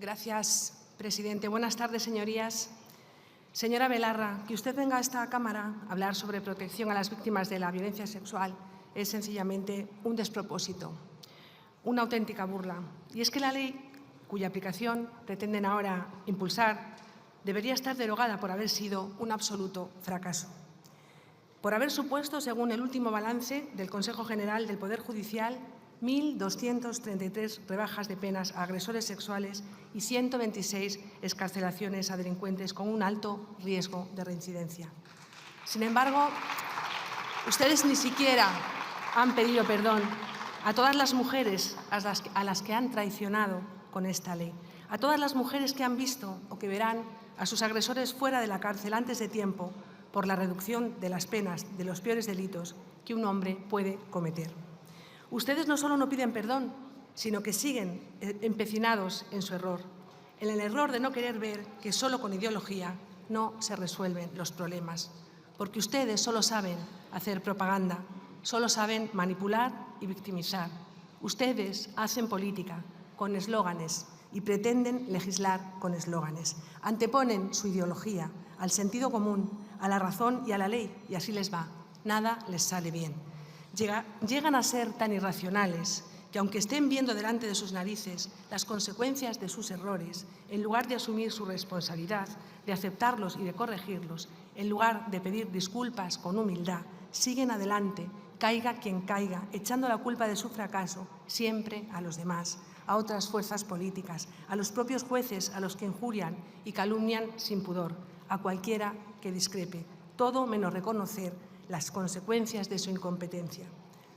Gracias, presidente. Buenas tardes, señorías. Señora Belarra, que usted venga a esta Cámara a hablar sobre protección a las víctimas de la violencia sexual es sencillamente un despropósito, una auténtica burla. Y es que la ley cuya aplicación pretenden ahora impulsar debería estar derogada por haber sido un absoluto fracaso. Por haber supuesto, según el último balance del Consejo General del Poder Judicial, 1.233 rebajas de penas a agresores sexuales y 126 excarcelaciones a delincuentes con un alto riesgo de reincidencia. Sin embargo, ustedes ni siquiera han pedido perdón a todas las mujeres a las que han traicionado con esta ley, a todas las mujeres que han visto o que verán a sus agresores fuera de la cárcel antes de tiempo por la reducción de las penas de los peores delitos que un hombre puede cometer. Ustedes no solo no piden perdón, sino que siguen empecinados en su error, en el error de no querer ver que solo con ideología no se resuelven los problemas, porque ustedes solo saben hacer propaganda, solo saben manipular y victimizar. Ustedes hacen política con eslóganes y pretenden legislar con eslóganes. Anteponen su ideología al sentido común, a la razón y a la ley, y así les va. Nada les sale bien. Llegan a ser tan irracionales que, aunque estén viendo delante de sus narices las consecuencias de sus errores, en lugar de asumir su responsabilidad, de aceptarlos y de corregirlos, en lugar de pedir disculpas con humildad, siguen adelante, caiga quien caiga, echando la culpa de su fracaso siempre a los demás, a otras fuerzas políticas, a los propios jueces a los que injurian y calumnian sin pudor, a cualquiera que discrepe, todo menos reconocer las consecuencias de su incompetencia.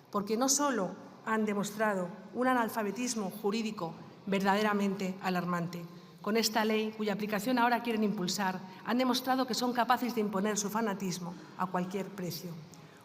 Porque no solo han demostrado un analfabetismo jurídico verdaderamente alarmante. Con esta ley, cuya aplicación ahora quieren impulsar, han demostrado que son capaces de imponer su fanatismo a cualquier precio.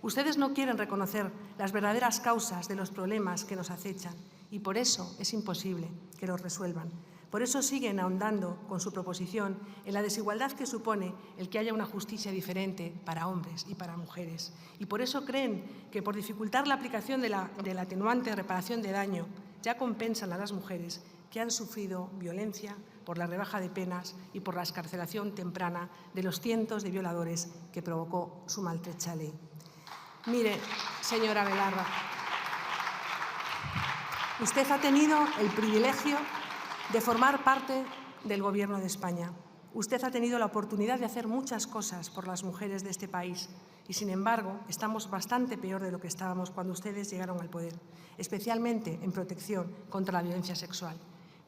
Ustedes no quieren reconocer las verdaderas causas de los problemas que nos acechan y por eso es imposible que los resuelvan. Por eso siguen ahondando con su proposición en la desigualdad que supone el que haya una justicia diferente para hombres y para mujeres. Y por eso creen que por dificultar la aplicación del atenuante de reparación de daño ya compensan a las mujeres que han sufrido violencia por la rebaja de penas y por la excarcelación temprana de los cientos de violadores que provocó su maltrecha ley. Mire, señora Belarra, usted ha tenido el privilegio de formar parte del Gobierno de España. Usted ha tenido la oportunidad de hacer muchas cosas por las mujeres de este país y, sin embargo, estamos bastante peor de lo que estábamos cuando ustedes llegaron al poder, especialmente en protección contra la violencia sexual.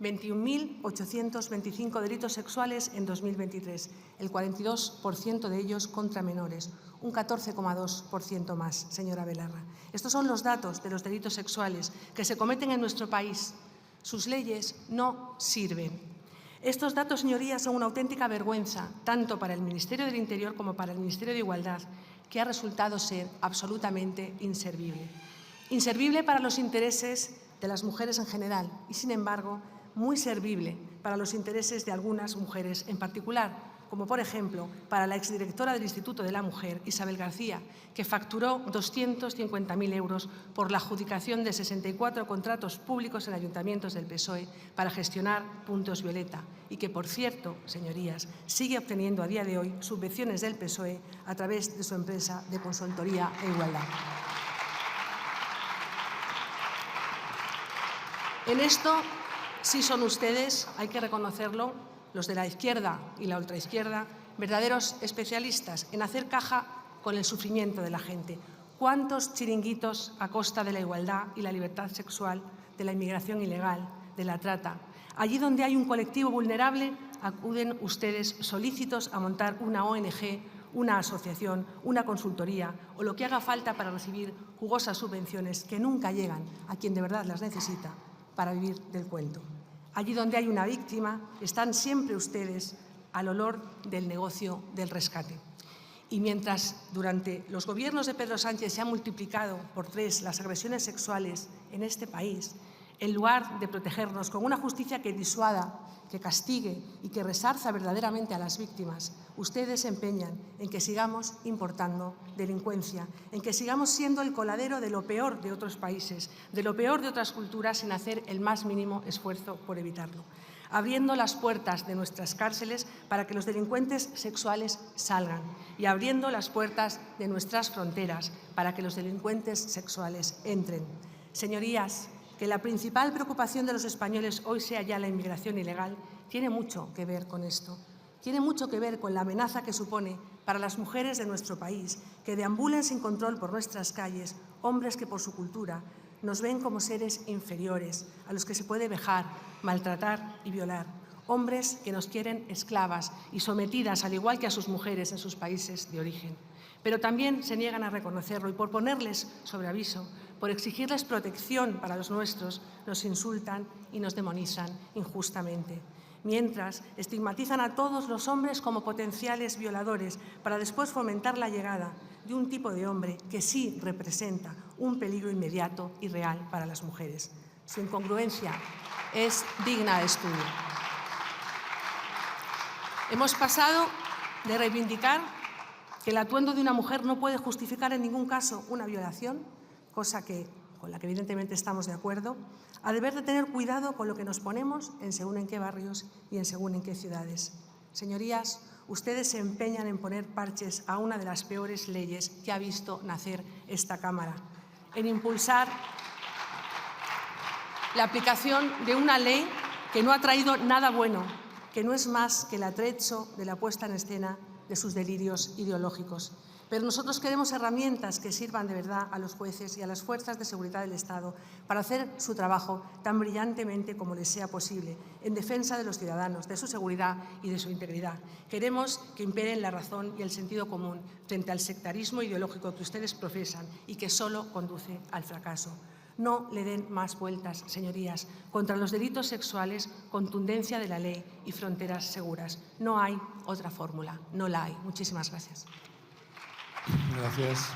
21.825 delitos sexuales en 2023, el 42% de ellos contra menores, un 14,2% más, señora Belarra. Estos son los datos de los delitos sexuales que se cometen en nuestro país. Sus leyes no sirven. Estos datos, señorías, son una auténtica vergüenza, tanto para el Ministerio del Interior como para el Ministerio de Igualdad, que ha resultado ser absolutamente inservible. Inservible para los intereses de las mujeres en general y, sin embargo, muy servible para los intereses de algunas mujeres en particular, como por ejemplo para la exdirectora del Instituto de la Mujer, Isabel García, que facturó 250.000 euros por la adjudicación de 64 contratos públicos en ayuntamientos del PSOE para gestionar puntos violeta y que, por cierto, señorías, sigue obteniendo a día de hoy subvenciones del PSOE a través de su empresa de consultoría e igualdad. En esto sí son ustedes, hay que reconocerlo, los de la izquierda y la ultraizquierda, verdaderos especialistas en hacer caja con el sufrimiento de la gente. ¿Cuántos chiringuitos a costa de la igualdad y la libertad sexual, de la inmigración ilegal, de la trata? Allí donde hay un colectivo vulnerable, acuden ustedes solícitos a montar una ONG, una asociación, una consultoría o lo que haga falta para recibir jugosas subvenciones que nunca llegan a quien de verdad las necesita para vivir del cuento. Allí donde hay una víctima, están siempre ustedes al olor del negocio del rescate. Y mientras durante los gobiernos de Pedro Sánchez se han multiplicado por 3 las agresiones sexuales en este país, En lugar de protegernos con una justicia que disuada, que castigue y que resarza verdaderamente a las víctimas, ustedes se empeñan en que sigamos importando delincuencia, en que sigamos siendo el coladero de lo peor de otros países, de lo peor de otras culturas, sin hacer el más mínimo esfuerzo por evitarlo. Abriendo las puertas de nuestras cárceles para que los delincuentes sexuales salgan y abriendo las puertas de nuestras fronteras para que los delincuentes sexuales entren. Señorías, que la principal preocupación de los españoles hoy sea ya la inmigración ilegal, tiene mucho que ver con esto. Tiene mucho que ver con la amenaza que supone para las mujeres de nuestro país que deambulen sin control por nuestras calles hombres que por su cultura nos ven como seres inferiores, a los que se puede vejar, maltratar y violar. Hombres que nos quieren esclavas y sometidas, al igual que a sus mujeres en sus países de origen. Pero también se niegan a reconocerlo y por ponerles sobre aviso, por exigirles protección para los nuestros, nos insultan y nos demonizan injustamente. Mientras estigmatizan a todos los hombres como potenciales violadores para después fomentar la llegada de un tipo de hombre que sí representa un peligro inmediato y real para las mujeres. Su incongruencia es digna de estudio. Hemos pasado de reivindicar que el atuendo de una mujer no puede justificar en ningún caso una violación, cosa con la que evidentemente estamos de acuerdo, a deber de tener cuidado con lo que nos ponemos en según en qué barrios y en según en qué ciudades. Señorías, ustedes se empeñan en poner parches a una de las peores leyes que ha visto nacer esta Cámara, en impulsar la aplicación de una ley que no ha traído nada bueno, que no es más que el atrecho de la puesta en escena de sus delirios ideológicos. Pero nosotros queremos herramientas que sirvan de verdad a los jueces y a las fuerzas de seguridad del Estado para hacer su trabajo tan brillantemente como les sea posible, en defensa de los ciudadanos, de su seguridad y de su integridad. Queremos que imperen la razón y el sentido común frente al sectarismo ideológico que ustedes profesan y que solo conduce al fracaso. No le den más vueltas, señorías. Contra los delitos sexuales, contundencia de la ley y fronteras seguras. No hay otra fórmula, no la hay. Muchísimas gracias. Gracias.